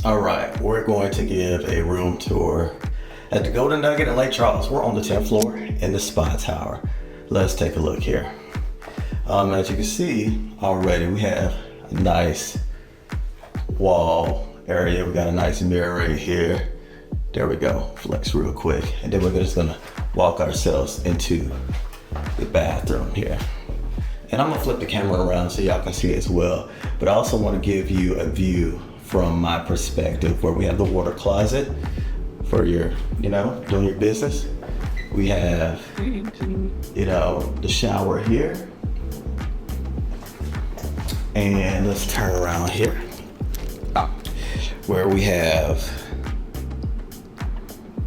All right, we're going to give a room tour at the Golden Nugget Lake Charles. We're on the 10th floor in the spa tower. Let's take a look here. As you can see already, we have a nice wall area. We got a nice mirror right here. There we go, flex real quick. And then we're just gonna walk ourselves into the bathroom here. And I'm gonna flip the camera around so y'all can see it as well. But I also wanna give you a view from my perspective where we have the water closet for your, doing your business. We have, the shower here. And let's turn around here where we have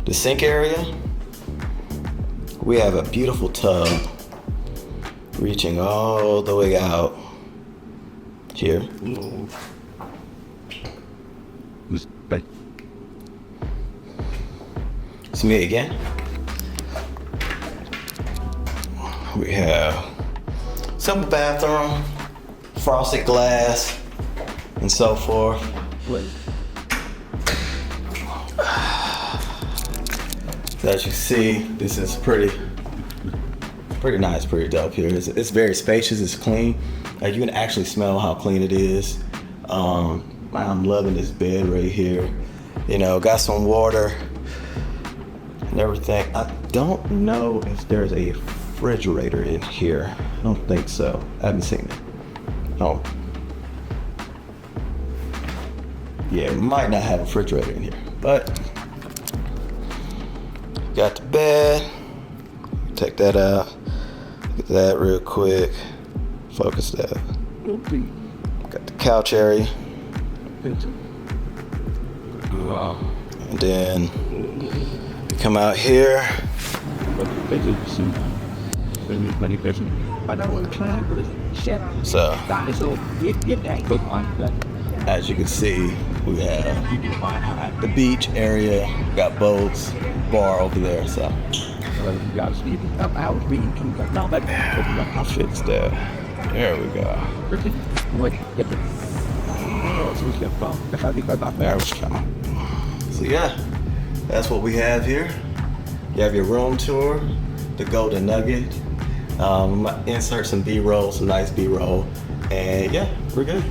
the sink area. We have a beautiful tub reaching all the way out here. It's me again. We have simple bathroom, frosted glass, and so forth. So as you see, this is pretty nice, pretty dope here. It's very spacious, it's clean. You can actually smell how clean it is. I'm loving this bed right here. Got some water and everything. I don't know if there's a refrigerator in here. I don't think so. I haven't seen it. Oh. Yeah, we might not have a refrigerator in here, but got the bed. Take that out. Look at that real quick. Focus that. Got the couch area. And then you come out here. So, as you can see, we have the beach area. We got boats, bar over there. So, fix that. There we go. So yeah, that's what we have here. You have your room tour, the Golden Nugget. Insert some B-roll, some nice B-roll, and yeah, we're good.